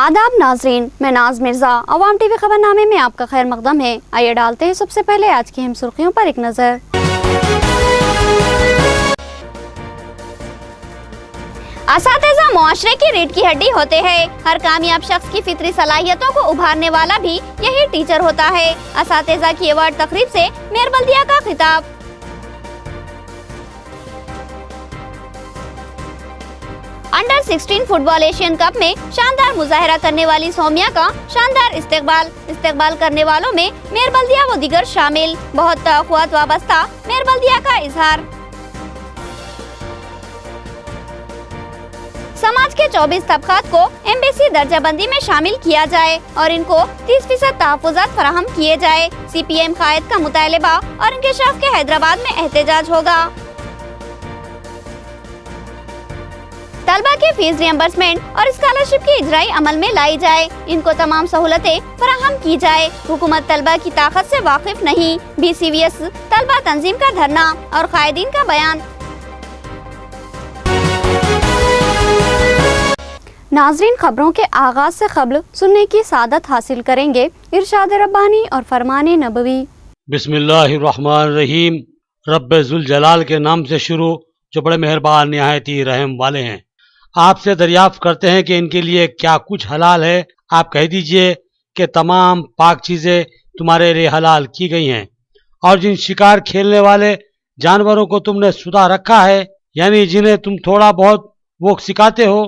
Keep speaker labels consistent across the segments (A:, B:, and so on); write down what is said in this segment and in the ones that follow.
A: आदाब नाजरीन, मैं नाज मिर्जा। अवाम टीवी खबरनामे में आपका खैर मकदम है। आइए डालते हैं सबसे पहले आज की अहम सुर्खियों पर एक नजर। असातिज़ा मुआशरे की रीढ़ की हड्डी होते हैं। हर कामयाब शख्स की फितरी सलाहियतों को उभारने वाला भी यही टीचर होता है। असातिज़ा की अवार्ड तकरीब से मेयर बल्दिया का खिताब। अंडर 16 फुटबॉल एशियन कप में शानदार मुजाहरा करने वाली सौम्या का शानदार इस्तेकबाल करने वालों में मेयर बल्दिया व दीगर शामिल। बहुत तवक्कुआत वाबस्ता मेयर बल्दिया का इजहार। समाज के 24 तबकात को एमबीसी दर्जाबंदी में शामिल किया जाए और इनको 30% तहफ़्फ़ुज़ात फराहम किए जाए। CPM कायद का मुतालबा और इंकशाफ के हैदराबाद में एहतजाज होगा। तलबा की फीस रियम्बर्समेंट और स्कॉलरशिप की इजराई अमल में लाई जाए। इनको तमाम सहूलतें फराहम की जाए। हुकूमत तलबा की ताकत से वाकिफ नहीं। BCVS तलबा तंजीम का धरना और कायदीन का बयान। नाजरीन, खबरों के आगाज से कब्ल सुनने की सादत हासिल करेंगे इरशाद रब्बानी और फरमाने नबवी।
B: बिस्मिल्लाहिर्रहमानिर्रहीम। रब्बे जुल जलाल के नाम से शुरू, जो बड़े मेहरबान निहायत ही रहम वाले हैं। आपसे दरियाफ्त करते हैं कि इनके लिए क्या कुछ हलाल है। आप कह दीजिए कि तमाम पाक चीज़ें तुम्हारे लिए हलाल की गई हैं, और जिन शिकार खेलने वाले जानवरों को तुमने सुधा रखा है, यानी जिन्हें तुम थोड़ा बहुत वो सिखाते हो,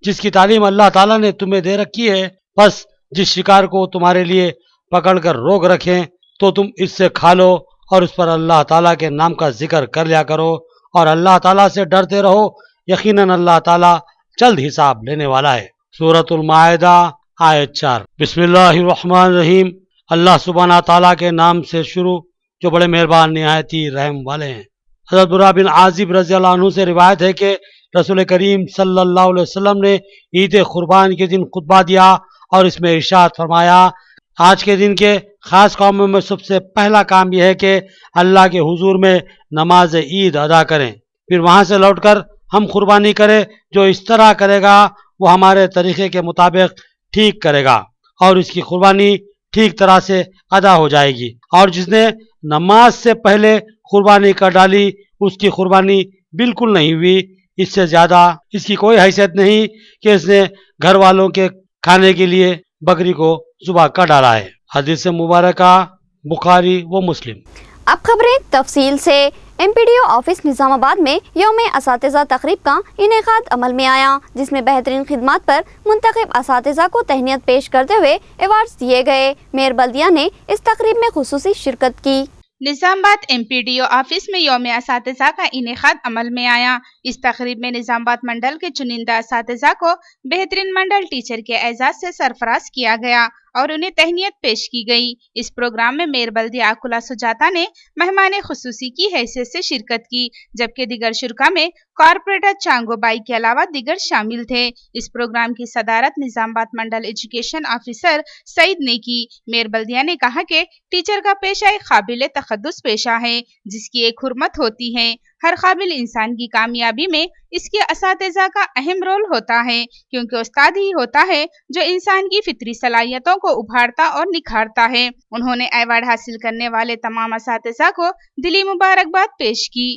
B: जिसकी तालीम अल्लाह ताला ने तुम्हें दे रखी है, बस जिस शिकार को तुम्हारे लिए पकड़कर रोक रखें तो तुम इससे खा लो और उस पर अल्लाह ताला के नाम का जिक्र कर लिया करो और अल्लाह ताला से डरते रहो। यकीनन अल्लाह ताला जल्द हिसाब लेने वाला है। सूरतुल माइदा आयत 4। बिस्मिल्लाहिर्रहमानिर्रहीम। अल्लाह सुब्हाना ताला के नाम से शुरू, जो बड़े मेहरबान निहायत ही रहम वाले हैं। हज़रत बुरा बिन आजिब रज़ी अल्लाह अन्हु से रिवायत है कि रसूल करीम सल्लल्लाहु अलैहि वसल्लम ने ईद कुर्बान के दिन खुतबा दिया और इसमें इरशाद फरमाया, आज के दिन के खास कामों में सबसे पहला काम यह है कि अल्लाह के हुजूर में नमाज ईद अदा करें, फिर वहाँ से लौटकर हम कुर्बानी करें। जो इस तरह करेगा वो हमारे तरीक़े के मुताबिक ठीक करेगा और इसकी कुर्बानी ठीक तरह से अदा हो जाएगी, और जिसने नमाज से पहले कुर्बानी कर डाली उसकी कुर्बानी बिल्कुल नहीं हुई। इससे ज़्यादा इसकी कोई हैसियत नहीं कि इसने घर वालों के खाने के लिए बकरी को ज़ुबह कर डाला है। हदीस मुबारका बुखारी व मुस्लिम।
A: अब खबरें तफसील से। MPDO ऑफिस निजामाबाद में यौम असातिज़ा तकरीब का इनेकाद अमल में आया, जिसमें बेहतरीन खिदमत पर मुंतखब असातिज़ा को तहनीत पेश करते हुए अवार्ड्स दिए गए। मेयर बल्दिया ने इस तकरीब में खुसूसी शिरकत की।
C: निजामाबाद MPDO ऑफिस में यौम असातिज़ा का इनेकाद अमल में आया। इस तकरीब में निजामाबाद मंडल के चुनिंदा असातिज़ा को बेहतरीन मंडल टीचर के एजाज से सरफराज किया गया और उन्हें तहनीत पेश की गई। इस प्रोग्राम में मेयर बल्दिया आकुला सुजाता ने मेहमान खुसूसी की हैसियत से शिरकत की, जबकि दिगर शुरा में कॉर्पोरेटर चांगो बाई के अलावा दिगर शामिल थे। इस प्रोग्राम की सदारत निजामाबाद मंडल एजुकेशन ऑफिसर सईद ने की। मेयर बल्दिया ने कहा कि टीचर का पेशा एक काबिल तखद्दुस पेशा है, जिसकी एक हुर्मत होती है। हर काबिल इंसान की कामयाबी में इसके असातिज़ा का अहम रोल होता है, क्योंकि उस्ताद ही होता है जो इंसान की फितरी सलाहियतों को उभारता और निखारता है। उन्होंने अवार्ड हासिल करने वाले तमाम असातिज़ा को दिली मुबारकबाद पेश की।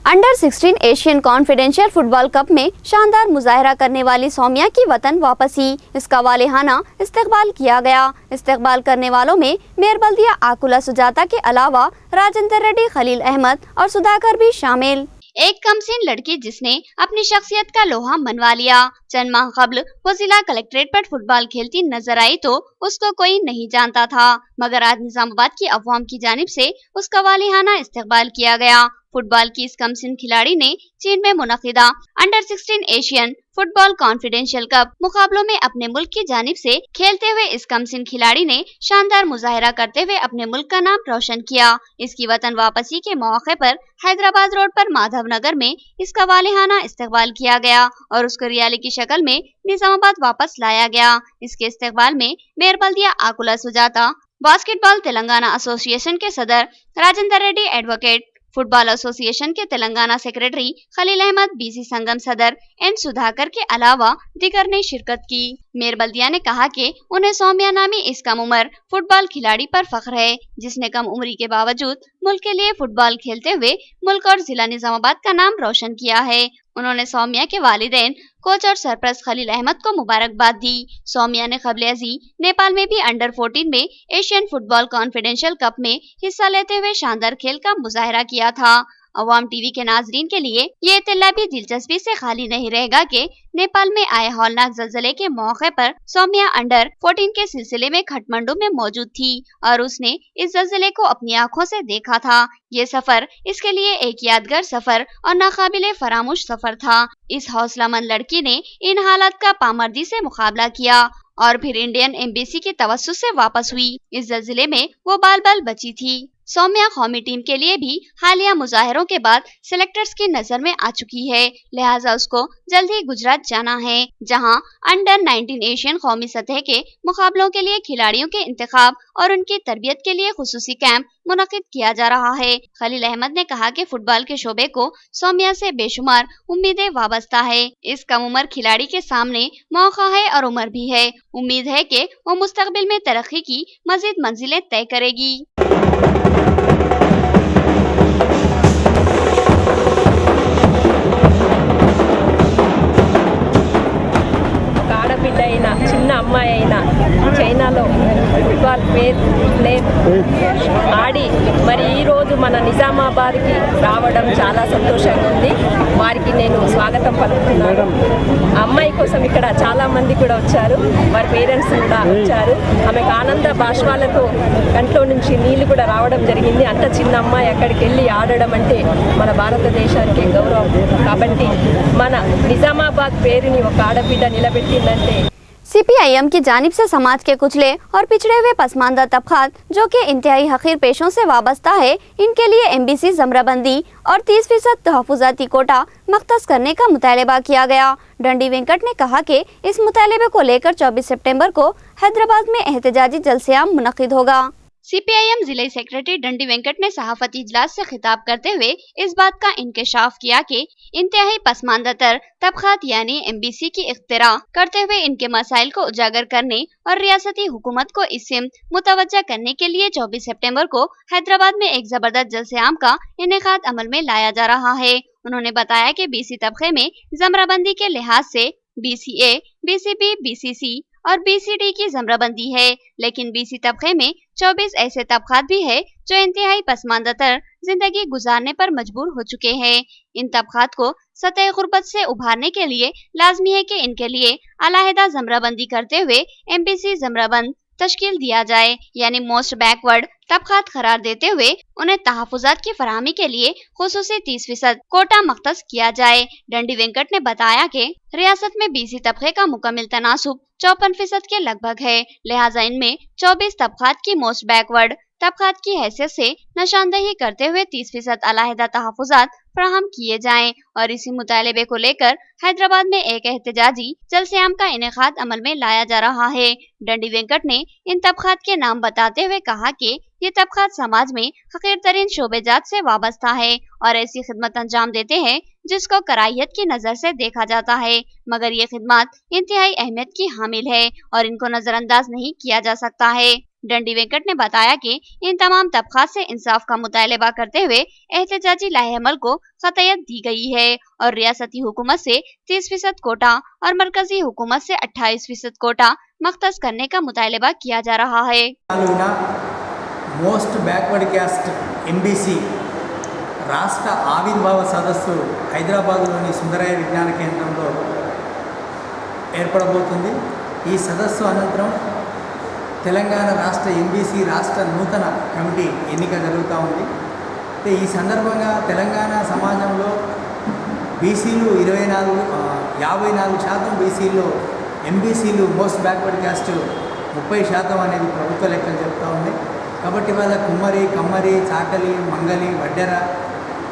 A: Under 16 Asian confidential football cup में शानदार मुजाहरा करने वाली सौम्या की वतन वापसी। इसका वालिहाना इस्तेकबाल किया गया। इस्तेकबाल करने वालों में मेयर बल्दिया आकुला सुजाता के अलावा राजेंद्र रेड्डी, खलील अहमद और सुधाकर भी शामिल। एक कमसीन लड़की जिसने अपनी शख्सियत का लोहा मनवा लिया। चंद माह कबल वो जिला कलेक्ट्रेट पर फुटबॉल खेलती नजर आई तो उसको कोई नहीं जानता था, मगर आज निजामाबाद की अवाम की जानिब से उसका वालिहाना इस्तकबाल किया गया। फुटबॉल की इस कमसिन खिलाड़ी ने चीन में मुनक़िदा under 16 Asian football confidential cup मुकाबलों में अपने मुल्क की जानिब से खेलते हुए इस कमसिन खिलाड़ी ने शानदार मुजाहिरा करते हुए अपने मुल्क का नाम रोशन किया। इसकी वतन वापसी के मौके पर हैदराबाद रोड पर माधव नगर में इसका वालिहाना इस्तकबाल किया गया और उसको रियाली की शक्ल में निजामाबाद वापस लाया गया। इसके इस्तकबाल में मेयर बल्दिया आकुला सुजाता, बास्केटबॉल तेलंगाना एसोसिएशन के सदर Rajendra Reddy, advocate football association के तेलंगाना सेक्रेटरी खलील अहमद, बीसी संगम सदर एन सुधाकर के अलावा दिगर ने शिरकत की। मेयर बल्दिया ने कहा कि उन्हें सौम्या नामी इस कम उम्र फुटबॉल खिलाड़ी पर फख्र है जिसने कम उम्री के बावजूद मुल्क के लिए फुटबॉल खेलते हुए मुल्क और जिला निजामाबाद का नाम रोशन किया है। उन्होंने सौम्या के वालिदैन, कोच और सरपरस्त खलील अहमद को मुबारकबाद दी। सौम्या ने क़ब्ल अज़ी नेपाल में भी अंडर 14 में एशियन फुटबॉल कॉन्फिडेंशियल कप में हिस्सा लेते हुए शानदार खेल का मुजाहिरा किया था। अवाम टीवी के नाजरीन के लिए ये इत्तला भी दिलचस्पी से खाली नहीं रहेगा कि नेपाल में आए हौलनाक ज़लज़ले के मौके पर सौम्या अंडर 14 के सिलसिले में खटमंडू में मौजूद थी और उसने इस ज़लज़ले को अपनी आंखों से देखा था। ये सफर इसके लिए एक यादगार सफर और नाकाबिले फरामोश सफर था। इस हौसलामंद लड़की ने इन हालात का पामर्दी से मुकाबला किया और फिर इंडियन एम्बेसी के तवस्सुत से वापस हुई। इस ज़लज़ले में वो बाल बाल बची थी। सौम्या कौमी टीम के लिए भी हालिया मुजाहरों के बाद सिलेक्टर्स की नजर में आ चुकी है, लिहाजा उसको जल्द ही गुजरात जाना है जहां अंडर 19 एशियन कौमी सतह के मुकाबलों के लिए खिलाड़ियों के इंतखाब और उनकी तरबियत के लिए खुसूसी कैंप मुनक़िद किया जा रहा है। खलील अहमद ने कहा कि फुटबॉल के शोबे को सौम्या से बेशुमार उम्मीदें वाबस्ता है। इस कम उम्र खिलाड़ी के सामने मौका है और उम्र भी है। उम्मीद है कि वो मुस्तकबिल में तरक्की की मजीद मंजिलें तय करेगी।
D: చిన్న అమ్మాయి అయినా చైనాలో ఫుట్బాల్ ప్లేయర్ ఆడి మరి ఈరోజు మన నిజామాబాద్కి రావడం చాలా సంతోషంగా ఉంది. వారికి నేను స్వాగతం పలుకుతున్నాను. అమ్మాయి కోసం ఇక్కడ చాలా మంది కూడా వచ్చారు, వారి పేరెంట్స్ కూడా వచ్చారు. ఆమెకు ఆనంద బాష్పాలతో కంట్లో నుంచి నీళ్లు కూడా రావడం జరిగింది. అంత చిన్న అమ్మాయి అక్కడికి వెళ్ళి ఆడడం అంటే మన భారతదేశానికి గౌరవం. కాబట్టి మన నిజామాబాద్ పేరుని ఒక ఆడబిడ్డ నిలబెట్టిందంటే
A: CPIM की जानिब से समाज के कुचले और पिछड़े हुए पसमानदा तबकात जो कि इंतहाई हकीर पेशों से वाबस्ता है, इनके लिए MBC ज़मराबंदी और 30% तहफ़्फ़ुज़ाती कोटा मख्तस करने का मुतालबा किया गया। डंडी वेंकट ने कहा कि इस मुतालबे को लेकर 24 सितंबर को हैदराबाद में एहतजाजी जलसेआम मुनक़िद होगा। CPIM जिले सेक्रेटरी डंडी वेंकट ने सहाफती इजलास से खिताब करते हुए इस बात का इंकशाफ किया कि इंतहाई पसमानदा तर तबकात यानी MBC की इख्तिरा करते हुए इनके मसाइल को उजागर करने और रियासती हुकूमत को इससे मुतवज्जा करने के लिए 24 सितंबर को हैदराबाद में एक जबरदस्त जलसेआम का इनेकाद अमल में लाया जा रहा है। उन्होंने बताया कि BC तबके में ज़मराबंदी के लिहाज से BCA, BCB, BCC और BCD की ज़मराबंदी है, लेकिन BC तबके में 24 ऐसे तबकात भी है जो इंतहाई पसमानदा तर जिंदगी गुजारने पर मजबूर हो चुके हैं। इन तबकात को सतह गुर्बत से उभारने के लिए लाजमी है कि इनके लिए अलहदा ज़मराबंदी करते हुए MBC ज़मराबंद तश्कील दिया जाए, यानी मोस्ट बैकवर्ड तबकात करार देते हुए उन्हें तहफ़्फ़ुज़ात की फराहमी के लिए खुसूसी 30% कोटा मख्तस किया जाए। डंडी वेंकट ने बताया कि रियासत में BC तबके का मुकम्मल तनासुब 54% के लगभग है, लिहाजा इनमें 24 तबकात की मोस्ट बैकवर्ड तबकात की हैसियत से निशानदही करते हुए 30% अलहदा तहफ़्फ़ुज़ात फराहम किए जाएं और इसी मुतालबे को लेकर हैदराबाद में एक एहतजाजी जलसेआम का इनेकाद अमल में लाया जा रहा है। डंडी वेंकट ने इन तबकात के नाम बताते हुए कहा कि ये तबकात समाज में हकीर तरीन शोबेजात से वाबस्ता है और ऐसी खिदमत अंजाम देते हैं जिसको कराहियत की नजर से देखा जाता है, मगर ये खिदमत इंतहाई अहमियत की हामिल है और इनको नजरअंदाज नहीं किया जा सकता है। डंडी वेंकट ने बताया कि इन तमाम तबकात से इंसाफ का मुतालबा करते हुए एहतजाजी लाहेअमल को क़तयत दी गई है और रियासती हुकूमत से 30% कोटा और मरकजी हुकूमत से 28% कोटा मख्तस करने का मुतालबा किया जा रहा है।
E: మోస్ట్ బ్యాక్వర్డ్ క్యాస్ట్ MBC రాష్ట్ర ఆవిర్భావ సదస్సు హైదరాబాద్లోని సుందరయ్య విజ్ఞాన కేంద్రంలో ఏర్పడబోతుంది. ఈ సదస్సు అనంతరం తెలంగాణ రాష్ట్ర MBC రాష్ట్ర నూతన కమిటీ ఎన్నిక జరుగుతూ ఉంది. ఈ సందర్భంగా తెలంగాణ సమాజంలో బీసీలు 54% బీసీల్లో, ఎంబీసీలు మోస్ట్ బ్యాక్వర్డ్ క్యాస్ట్ 30% అనేది ప్రభుత్వ లెక్కలు చెప్తూ ఉంది. కాబట్టి వాళ్ళ కుమ్మరి, కమ్మరి, చాకలి, మంగలి, వడ్డెర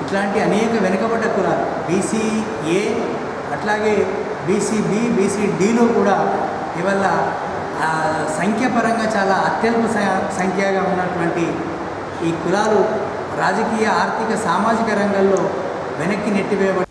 E: ఇట్లాంటి అనేక వెనుకబడ్డ కులాలు బీసీఏ అట్లాగే బీసీబీ, బీసీడీలో కూడా ఇవాళ సంఖ్యాపరంగా చాలా అత్యల్ప సంఖ్యగా ఉన్నటువంటి ఈ కులాలు రాజకీయ, ఆర్థిక, సామాజిక రంగంలో వెనక్కి నెట్టివేయబడి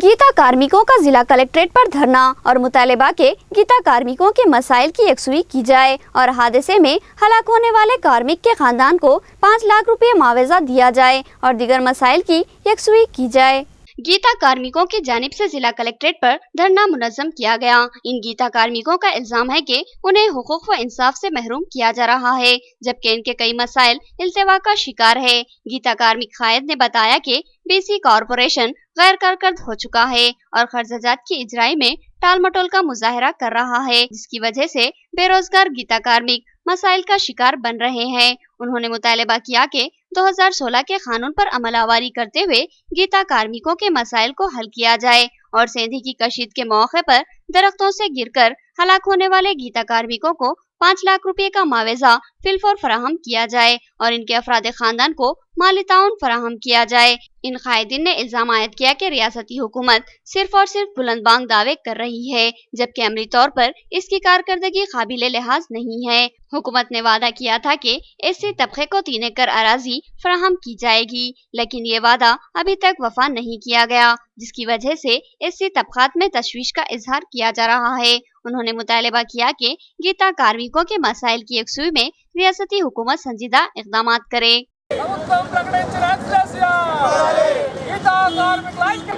A: गीता कार्मिकों का जिला कलेक्ट्रेट पर धरना और मुतालिबा के गीता कार्मिकों के मसाइल की यकसुई की जाए और हादसे में हलाक होने वाले कार्मिक के खानदान को 5 लाख रुपए मुआवजा दिया जाए और दीगर मसाइल की यकसुई की जाए। गीता कार्मिकों की जानिब से जिला कलेक्ट्रेट पर धरना मुनज़्ज़म किया गया। इन गीता कार्मिकों का इल्जाम है कि उन्हें हुकूक व इंसाफ से महरूम किया जा रहा है, जबकि इनके कई मसाइल इल्तिवा का शिकार है। गीता कार्मिक कायद ने बताया कि बीसी कॉरपोरेशन गैर कारकर्द हो चुका है और खर्चाजात की इजराई में टाल मटोल का मुजाहरा कर रहा है, जिसकी वजह से बेरोजगार गीता कार्मिक मसाइल का शिकार बन रहे हैं। उन्होंने मुतालिबा किया कि 2016 के कानून पर अमलावरी करते हुए गीता कार्मिकों के मसाइल को हल किया जाए और सेंधी की कशीद के मौके पर दरख्तों से गिरकर हलाक होने वाले गीता कार्मिकों को 5 लाख रुपए का मुआवजा फिलफौर फराहम किया जाए और इनके अफराद खानदान को माली ताउन फराहम किया जाए। इन कायदीन ने इल्जाम आयद किया कि रियासती हुकूमत सिर्फ और सिर्फ बुलंदबांग दावे कर रही है, जबकि अमली तौर पर इसकी कारकर्दगी काबिले लिहाज नहीं है। हुकूमत ने वादा किया था कि एससी तबके को 3 एकड़ अराजी फराहम की जाएगी, लेकिन ये वादा अभी तक वफा नहीं किया गया, जिसकी वजह से एससी तबकात में तशवीश का इजहार किया जा रहा है। उन्होंने मुतालिबा किया कि गीता कार्मिकों के मसाइल की यकसुई में रियासती हुकूमत संजीदा इक़दामात करे।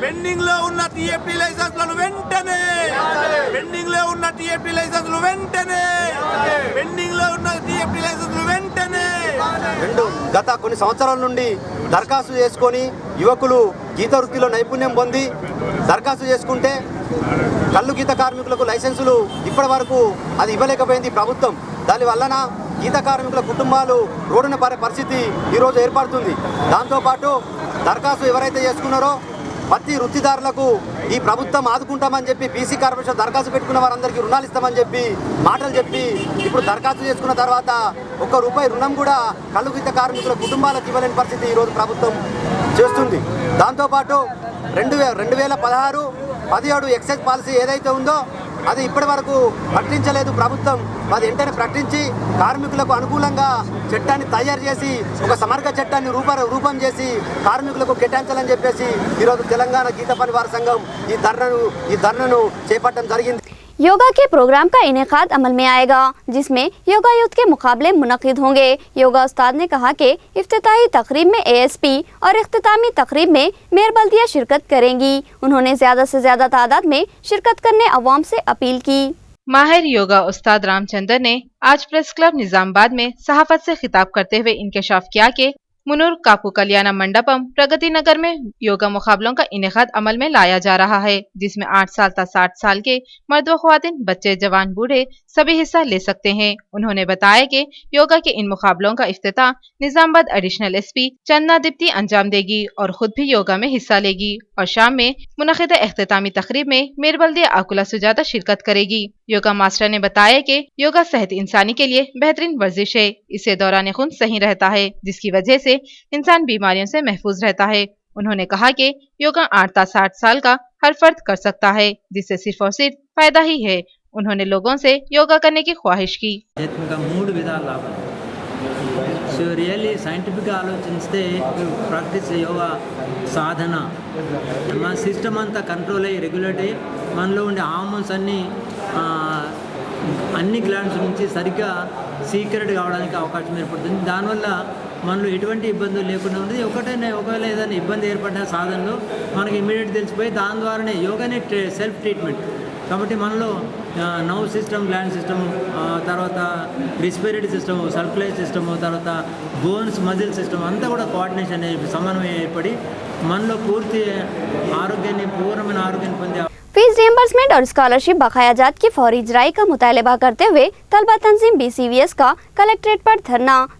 F: పెండింగ్ లో ఉన్న టీఎఫ్టీ లైసెన్స్లను వెంటనే పెండింగ్ లో ఉన్న టీఎఫ్టీ లైసెన్స్లు వెంటనే పెండింగ్ లో ఉన్న టీఎఫ్టీ లైసెన్స్లు వెంటనే గత కొన్ని సంవత్సరాల నుండి దరఖాస్తు చేసుకొని యువకులు గీత వృత్తిలో నైపుణ్యం పొంది దరఖాస్తు చేసుకుంటే కళ్ళు గీత కార్మికులకు లైసెన్సులు ఇప్పటి వరకు అది ఇవ్వలేకపోయింది ప్రభుత్వం. దాని వలన గీత కార్మికుల కుటుంబాలు రోడ్డున పడే పరిస్థితి ఈరోజు ఏర్పడుతుంది. దాంతోపాటు దరఖాస్తు ఎవరైతే చేసుకున్నారో ప్రతి వృత్తిదారులకు ఈ ప్రభుత్వం ఆదుకుంటామని చెప్పి బీసీ కార్పొరేషన్ దరఖాస్తు పెట్టుకున్న వారందరికీ రుణాలు ఇస్తామని చెప్పి మాటలు చెప్పి ఇప్పుడు దరఖాస్తు చేసుకున్న తర్వాత ₹1 రుణం కూడా కళ్ళు గీత కార్మికుల కుటుంబాలకు ఇవ్వలేని పరిస్థితి ఈరోజు ప్రభుత్వం చేస్తుంది. దాంతోపాటు 2016-17 ఎక్సైజ్ పాలసీ ఏదైతే ఉందో అది ఇప్పటి వరకు ప్రకటించలేదు ప్రభుత్వం. అది వెంటనే ప్రకటించి కార్మికులకు అనుకూలంగా చట్టాన్ని తయారు చేసి ఒక సమగ్ర చట్టాన్ని రూపం చేసి కార్మికులకు కేటాయించాలని చెప్పేసి ఈరోజు తెలంగాణ గీత పనివార సంఘం ఈ ధర్నాను చేపట్టడం జరిగింది.
A: योगा के प्रोग्राम का इनेकाद अमल में आएगा, जिसमें योगा यूथ के मुकाबले मुनक़िद होंगे। योगा उस्ताद ने कहा कि इफ्तिताही तकरीब में ASP और इख्तितामी तकरीब में मेयर बल्दिया शिरकत करेंगी। उन्होंने ज़्यादा से ज़्यादा तादाद में शिरकत करने अवाम से अपील की।
C: माहिर योगा उस्ताद रामचंद्र ने आज प्रेस क्लब निजामाबाद में सहाफत से खिताब करते हुए इंकशाफ किया कि मुनूर काकू कल्याण मंडपम प्रगति नगर में योगा मुकाबलों का इनेकाद अमल में लाया जा रहा है, जिसमें 8 साल तक 60 साल के मर्द व ख्वातीन, बच्चे, जवान, बूढ़े सभी हिस्सा ले सकते हैं। उन्होंने बताया कि योगा के इन मुकाबलों का इफ्तिताह निजामाबाद एडिशनल SP चंदना दीप्ति अंजाम देगी और खुद भी योगा में हिस्सा लेगी और शाम में मुनक़िदा इख्तितामी तकरीब में मेयर बल्दिया आकुला सुजाता शिरकत करेगी। योगा मास्टर ने बताया कि योगा सेहत इंसानी के लिए बेहतरीन वर्जिश है। इससे दौरान खून सही रहता है, जिसकी वजह से इंसान बीमारियों से महफूज रहता है। उन्होंने कहा कि योगा 8 से 60 साल का हर फर्द कर सकता है, जिससे सिर्फ और सिर्फ फायदा ही है। उन्होंने लोगों से योगा करने की ख्वाहिश की।
G: సో రియల్లీ సైంటిఫిక్గా ఆలోచిస్తే ప్రాక్టీస్ యోగా సాధన మన సిస్టమ్ అంతా కంట్రోల్ అయ్యి రెగ్యులేట్ అయ్యి మనలో ఉండే హార్మోన్స్ అన్ని గ్లాండ్స్ నుంచి సరిగ్గా సీక్రెట్ కావడానికి అవకాశం ఏర్పడుతుంది. దానివల్ల మనలో ఎటువంటి ఇబ్బందులు లేకుండా ఉంటుంది. ఒకవేళ ఏదైనా ఇబ్బంది ఏర్పడిన సాధనలో మనకి ఇమీడియట్ తెలిసిపోయి దాని ద్వారానే యోగానే సెల్ఫ్ ట్రీట్మెంట్. కాబట్టి మనలో నర్వ్ సిస్టమ్, గ్లాండ్ సిస్టమ్, తర్వాత రెస్పిరేటరీ సిస్టమ్, సర్క్యులేటరీ సిస్టమ్, తర్వాత బోన్స్, మజిల్ సిస్టమ్ అంతా కూడా కోఆర్డినేషన్ సమన్వయం ఏర్పడి మనలో పూర్తి ఆరోగ్యాన్ని, పూర్ణమైన ఆరోగ్యాన్ని పొందే
A: फीस रिएम्बर्समेंट और स्कॉलरशिप बकायाजात की फौरी इजराई का मुतालबा करते हुए तलबा तंजीम BCVS का कलेक्ट्रेट पर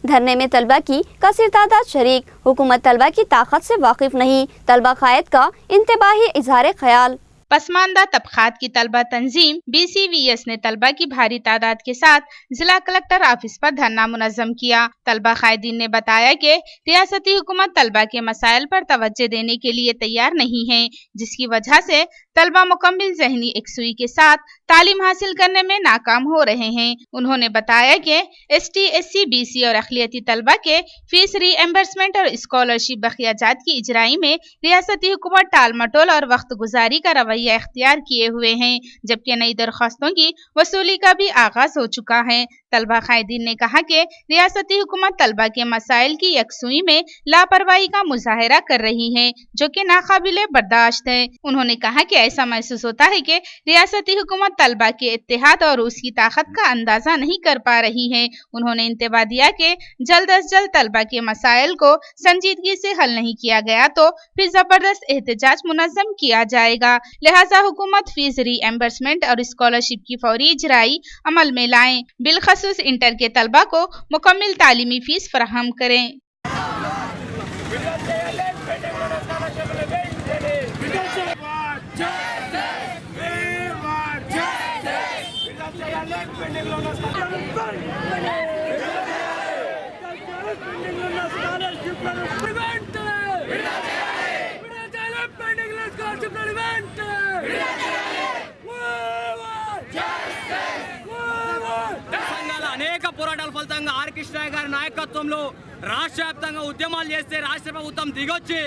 A: धरने में तलबा की कसीर तादाद शरीक। हुकूमत तलबा की ताकत से वाकिफ नहीं, तलबा कायद का इंतबाही इजहार ख्याल।
C: पसमानदा तबकात की तलबा तंजीम BCVS ने तलबा की भारी तादाद के साथ जिला कलेक्टर ऑफिस पर धरना मुनज़्ज़म किया। तलबा कायदीन ने बताया कि रियासती हुकूमत तलबा के मसाइल पर तवज्जो देने के लिए तैयार नहीं है, जिसकी वजह से तलबा मुकम्मिल ज़हनी एकसुई के साथ तालीम हासिल करने में नाकाम हो रहे हैं। उन्होंने बताया कि ST, SC, BC और अक़लियती तलबा के फीस रीएम्बर्समेंट और स्कॉलरशिप बकायाजात की इजराई में रियासती हुकूमत टाल मटोल और वक्त गुजारी का रवैया इख्तियार किए हुए हैं, जबकि नई दरख्वास्तों की वसूली का भी आगाज हो चुका है। तलबा कायदीन ने कहा कि रियासती हुकूमत तलबा के मसाइल की यकसुई में लापरवाही का मुजाहरा कर रही है, जो कि नाकाबिले बर्दाश्त है। उन्होंने कहा कि ऐसा महसूस होता है कि रियासती हुकूमत तलबा के इत्तेहाद और उसकी ताकत का अंदाजा नहीं कर पा रही है। उन्होंने इंतबाह दिया कि जल्द अज जल्द तलबा के मसाइल को संजीदगी से हल नहीं किया गया तो फिर जबरदस्त एहतजाज मुनज़्ज़म किया जाएगा। लिहाजा हुकूमत फीस रीएम्बर्समेंट और स्कॉलरशिप की फौरी इजराई अमल में लाएं, बिलखसूस इंटर के तलबा को मुकम्मिल तालीमी फीस फराहम करें।
H: అనేక పోరాటాల ఫలితంగా ఆర్ కృష్ణయ్య గారి నాయకత్వంలో రాష్ట్ర వ్యాప్తంగా ఉద్యమాలు చేస్తే రాష్ట్ర ప్రభుత్వం దిగొచ్చి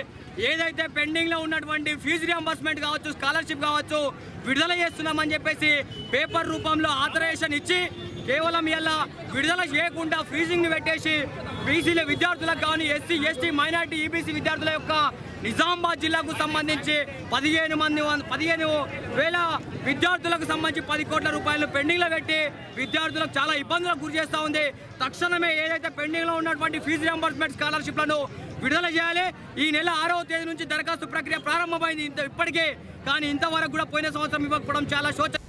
H: ఏదైతే పెండింగ్ లో ఉన్నటువంటి ఫీజు రియంబర్స్మెంట్ కావచ్చు, స్కాలర్షిప్ కావచ్చు విడుదల చేస్తున్నామని చెప్పేసి పేపర్ రూపంలో ఆథరైజేషన్ ఇచ్చి కేవలం ఇలా విడుదల చేయకుండా ఫ్రీజింగ్ ని పెట్టేసి బీసీల విద్యార్థులకు కానీ SC, ST, మైనారిటీ, EBC విద్యార్థుల యొక్క నిజామాబాద్ జిల్లాకు సంబంధించి 15,000 విద్యార్థులకు సంబంధించి 10 కోట్ల రూపాయలు పెండింగ్ లో పెట్టి విద్యార్థులకు చాలా ఇబ్బందులకు గురి చేస్తూ ఉంది. తక్షణమే ఏదైతే పెండింగ్ లో ఉన్నటువంటి ఫీజు రియంబర్స్మెంట్ స్కాలర్షిప్లను విడుదల చేయాలి. ఈ నెల 6వ తేదీ నుంచి దరఖాస్తు ప్రక్రియ ప్రారంభమైంది ఇప్పటికే, కానీ ఇంతవరకు కూడా పోయిన సంవత్సరం ఇవ్వకపోవడం చాలా శోచనీయం.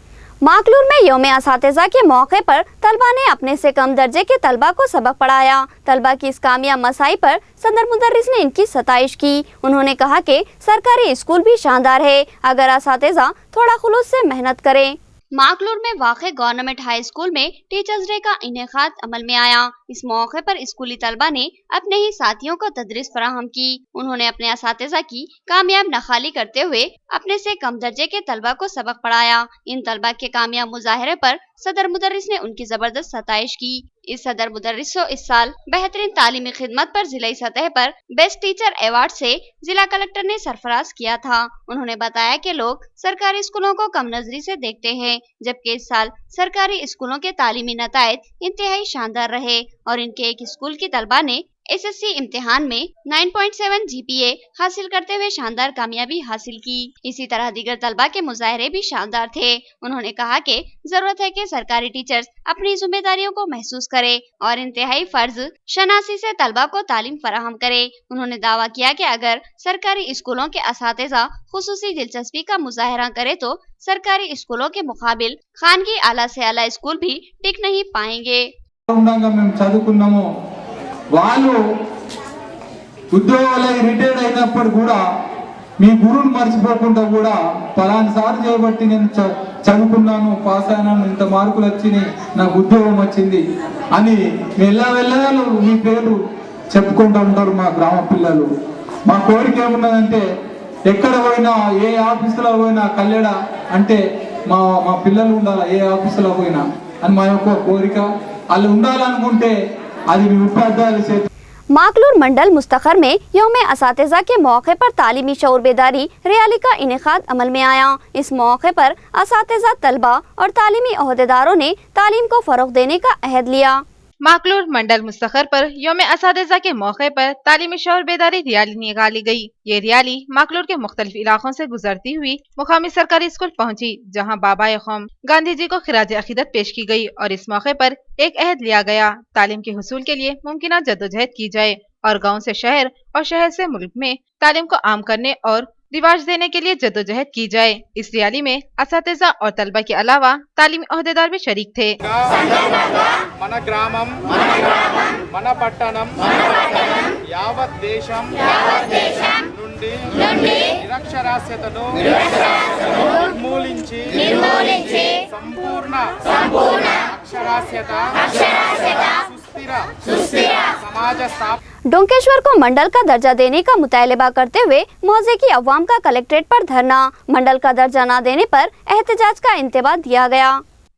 A: माकलूर में यौम असातिज़ा के मौके पर तलबा ने अपने से कम दर्जे के तलबा को सबक पढ़ाया। तलबा की इस कामयाब मसाई पर सदर मुदर्रिस ने इनकी सताइश की। उन्होंने कहा कि सरकारी स्कूल भी शानदार है अगर असातिज़ा थोड़ा खुलूस से मेहनत करें। माकलूर में वाक़े गवर्नमेंट हाई स्कूल में टीचर्स डे का इनेकाद अमल में आया। इस मौके पर स्कूली तलबा ने अपने ही साथियों को तदरीस फराहम की। उन्होंने अपने असातिज़ा की कामयाब नखाली करते हुए अपने से कम दर्जे के तलबा को सबक पढ़ाया। इन तलबा के कामयाब मुजाहरे पर सदर मुदर्रिस ने उनकी जबरदस्त सताइश की। इस सदर मुदर्रिस को इस साल बेहतरीन तालीमी खिदमत पर जिला सतह पर बेस्ट टीचर अवार्ड से जिला कलेक्टर ने सरफराज किया था। उन्होंने बताया कि लोग सरकारी स्कूलों को कम नजरी से देखते हैं, जबकि इस साल सरकारी स्कूलों के तालीमी नतायज इंतहाई शानदार रहे और इनके एक स्कूल की तलबा ने SSC इम्तिहान में 9.7 GPA हासिल करते हुए शानदार कामयाबी हासिल की। इसी तरह दीगर तलबा के मुजाहरे भी शानदार थे। उन्होंने कहा कि जरूरत है कि सरकारी टीचर्स अपनी जिम्मेदारियों को महसूस करें और इंतहाई फर्ज शनासी से तलबा को तालीम फराहम करे। उन्होंने दावा किया कि अगर सरकारी स्कूलों के असातिज़ा खुसूसी दिलचस्पी का मुजाहरा करे तो सरकारी स्कूलों के मुकाबिल खानगी आला से आला स्कूल भी टिक नहीं पाएंगे।
I: వాళ్ళు ఉద్యోగాలై రిటైర్డ్ అయినప్పుడు కూడా మీ గురువుని మర్చిపోకుండా కూడా పలానా సార్లు చేయబట్టి నేను చదువుకున్నాను, పాస్ అయినాను, ఇంత మార్కులు వచ్చినాయి, నాకు ఉద్యోగం వచ్చింది అని వెళ్ళాలు మీ పేరు చెప్పుకుంటూ ఉంటారు మా గ్రామ పిల్లలు. మా కోరిక ఏమున్నదంటే ఎక్కడ పోయినా ఏ ఆఫీసులో పోయినా కళ్యాణ అంటే మా పిల్లలు ఉండాలి, ఏ ఆఫీసులో పోయినా అని మా యొక్క కోరిక. వాళ్ళు ఉండాలనుకుంటే
A: माकलूर मंडल मुस्तखर में यौम असातिज़ा के मौके पर तालीमी शऊर बेदारी रैली का इनेकाद अमल में आया। इस मौके पर असातिज़ा, तलबा और तालीमी ओहदेदारों ने तालीम को फरोग देने का अहद लिया।
C: माकलूर मंडल मुस्तखर पर यौम असातिज़ा के मौके पर तालीमी शऊर बेदारी रैली निकाली गई। ये रैली माकलूर के मुख्तलिफ इलाकों से गुजरती हुई मुकामी सरकारी स्कूल पहुंची, जहां बाबा कौम गांधी जी को खिराज अकीदत पेश की गई और इस मौके पर एक अहद लिया गया। तालीम के हुसूल के लिए मुमकिन जद्दोजहद की जाए और गाँव से शहर और शहर से मुल्क में तालीम को आम करने और
J: रिवाज देने के लिए जद्दोजहद की जाए। इस रैली में असातिज़ा और तलबा के अलावा तालीमी ओहदेदार भी शरीक थे।
K: మన గ్రామం మన పట్టణం యావత్ దేశం నుండి నిరక్షరాస్యతను నిర్మూలించి సంపూర్ణ అక్షరాస్యత సుస్థిర సమాజ స్థాపన
A: डोंकेश्वर को मंडल का दर्जा देने का मुतालबा करते हुए मौजे की अवाम का कलेक्ट्रेट पर धरना। मंडल का दर्जा न देने पर एहतजाज का इंतबाह दिया गया।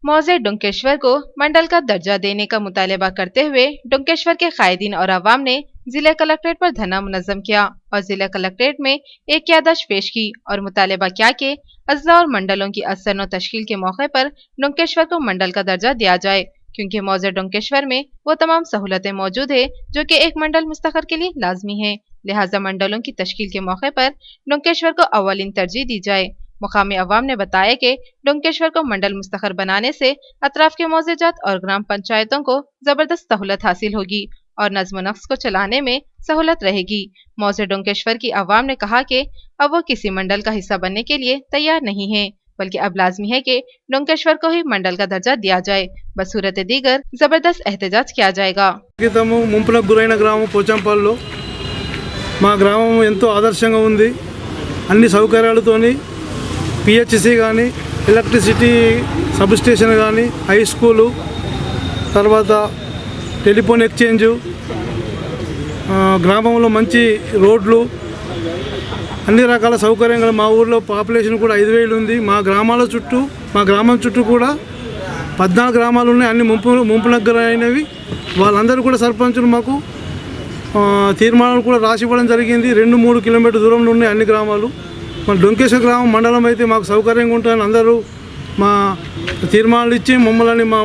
J: मौजे डोंकेश्वर को मंडल का दर्जा देने का मुतालबा करते हुए डोंकेश्वर के कायदीन और अवाम ने जिला कलेक्ट्रेट पर धरना मुनज़्ज़म किया और जिला कलेक्ट्रेट में एक याददाश्त पेश की और मुतालबा किया कि अज़ला और मंडलों की असर तश्कील के मौके पर डोंकेश्वर को मंडल का दर्जा दिया जाए, क्योंकि मौजे डोंकेश्वर में वो तमाम सहूलतें मौजूद है जो कि एक मंडल मुस्तक़र के लिए लाजमी है। लिहाजा मंडलों की तश्कील के मौके पर डोंकेश्वर को अव्वलीन तरजीह दी जाए। मुकामी अवाम ने बताया कि डोंकेश्वर को मंडल मुस्तक़र बनाने से अतराफ के मौज़ेजात और ग्राम पंचायतों को ज़बरदस्त सहूलत हासिल होगी और नज़्म नफ्स को चलाने में सहूलत रहेगी। मौजे डोंकेश्वर की अवाम ने कहा कि अब वो किसी मंडल का हिस्सा बनने के लिए तैयार नहीं है, बल्कि अब लाजमी है कि डोंकेश्वर को ही मंडल का दर्जा दिया जाए। बसूरत दीगर जबरदस्त एहतजाज किया जाएगा।
L: ముంపునకు గురైన గ్రామం పోచంపల్లిలో మా గ్రామం ఎంతో ఆదర్శంగా ఉంది। అన్ని సౌకర్యాలతోని పిహెచ్సి కానీ ఎలక్ట్రిసిటీ సబ్ స్టేషన్ కానీ హై స్కూలు తర్వాత టెలిఫోన్ ఎక్స్చేంజ్ గ్రామంలో మంచి రోడ్లు అన్ని రకాల సౌకర్యాలు మా ఊర్లో పాపులేషన్ కూడా 5000 ఉంది। మా గ్రామం చుట్టూ కూడా 14 గ్రామాలు ఉన్నాయి, అన్ని ముంపునకు అయినవి। వాళ్ళందరూ కూడా సర్పంచులు మాకు తీర్మానాలు కూడా రాసి ఇవ్వడం జరిగింది। 2-3 కిలోమీటర్ల దూరంలో ఉన్నాయి అన్ని గ్రామాలు। మన డొంకేశ్వర గ్రామం మండలం అయితే మాకు సౌకర్యంగా ఉంటాయని అందరూ మా తీర్మానాలు ఇచ్చి మమ్మల్ని మా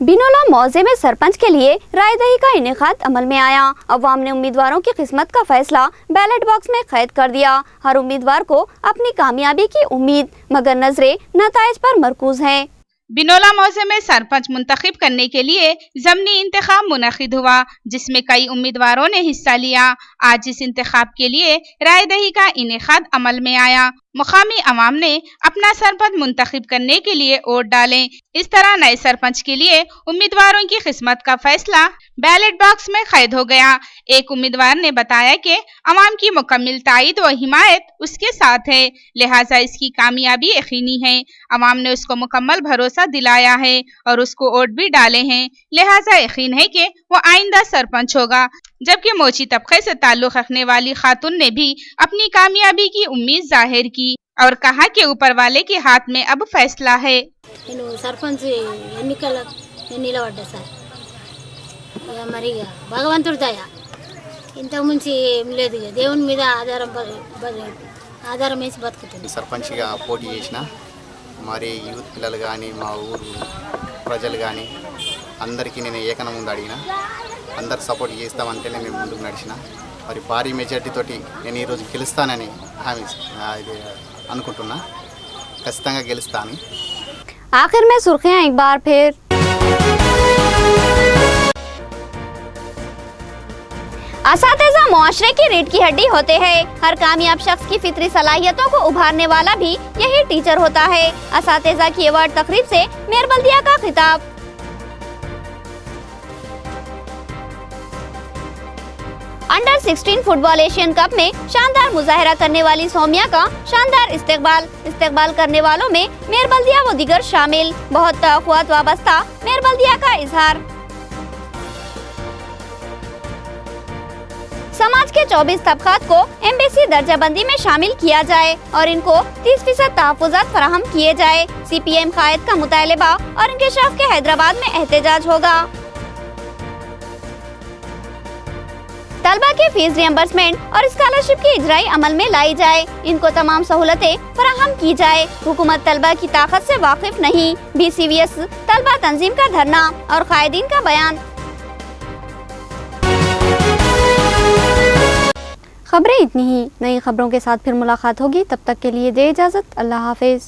A: बिनोला मौजे में सरपंच के लिए रायदही का इनेकाद अमल में आया। अवाम ने उम्मीदवारों की किस्मत का फैसला बैलेट बॉक्स में कैद कर दिया। हर उम्मीदवार को अपनी कामयाबी की उम्मीद, मगर नजरें नताइज पर मरकूज हैं।
C: बिनोला मौजे में सरपंच मुंतखब करने के लिए ज़मनी इंतखाब मुनक़िद हुआ, जिसमें कई उम्मीदवारों ने हिस्सा लिया। आज इस इंतखाब के लिए रायदही का इनेकाद अमल में आया। मुकामी अवाम ने अपना सरपंच मुंतखब करने के लिए वोट डालें। इस तरह नए सरपंच के लिए उम्मीदवारों की किस्मत का फैसला बैलेट बॉक्स में कैद हो गया। एक उम्मीदवार ने बताया कि अवाम की मुकम्मल तायद व हिमायत उसके साथ है, लिहाजा इसकी कामयाबी यकीनी है। अवाम ने उसको मुकम्मल भरोसा दिलाया है और उसको वोट भी डाले हैं, लिहाजा यकीन है कि वो आइंदा सरपंच होगा। जबकि मोची तबके से ताल्लुक़ रखने वाली खातून ने भी अपनी कामयाबी की उम्मीद जाहिर की और कहा कि ऊपर वाले के हाथ में अब फैसला है।
M: सरपंच నిలబడ్డా సార్, ఇక మరి భగవంతుడి దయ, ఇంతకు మించి ఏం లేదు, ఇక దేవుని మీద ఆధారం వేసి బతుకుతుంది।
N: సర్పంచ్గా పోటీ చేసిన మరి యూత్ పిల్లలు కానీ మా ఊరు ప్రజలు కానీ అందరికీ నేను ఏకన ముందు అడిగిన, అందరు సపోర్ట్ చేస్తామంటే నేను ముందుకు నడిచిన। మరి భారీ మెజార్టీ తోటి నేను ఈరోజు గెలుస్తానని హామీ అనుకుంటున్నా, ఖచ్చితంగా గెలుస్తాను।
A: आखिर में सुर्खियां एक बार फिर। असातिज़ा मुआशरे की रीढ़ की हड्डी होते हैं। हर कामयाब शख्स की फितरी सलाहियतों को उभारने वाला भी यही टीचर होता है। असातिज़ा की अवार्ड तकरीब से मेयर बल्दिया का खिताब। अंडर 16 फुटबॉल एशियन कप में शानदार मुजाहरा करने वाली सौम्या का शानदार इस्तेकबाल करने वालों में मेयर बल्दिया व दीगर शामिल। बहुत तवक्कुआत वाबस्ता मेयर बल्दिया का इजहार। समाज के 24 तबकात को एमबीसी दर्जाबंदी में शामिल किया जाए और इनको 30% तहफ़्फ़ुज़ात फराहम किए जाए। CPM कायद का मुतालबा और इंकशाफ के हैदराबाद में एहतजाज होगा। तलबा की फीस रियम्बर्समेंट और स्कॉलरशिप की इजराई अमल में लाई जाए, इनको तमाम सहूलतें फराहम की जाए। हुकूमत तलबा की ताकत से वाकिफ नहीं, BCVS तलबा तंजीम का धरना और कायदीन का बयान। खबरें इतनी ही, नई खबरों के साथ फिर मुलाकात होगी, तब तक के लिए दे इजाज़त। अल्लाह हाफिज़।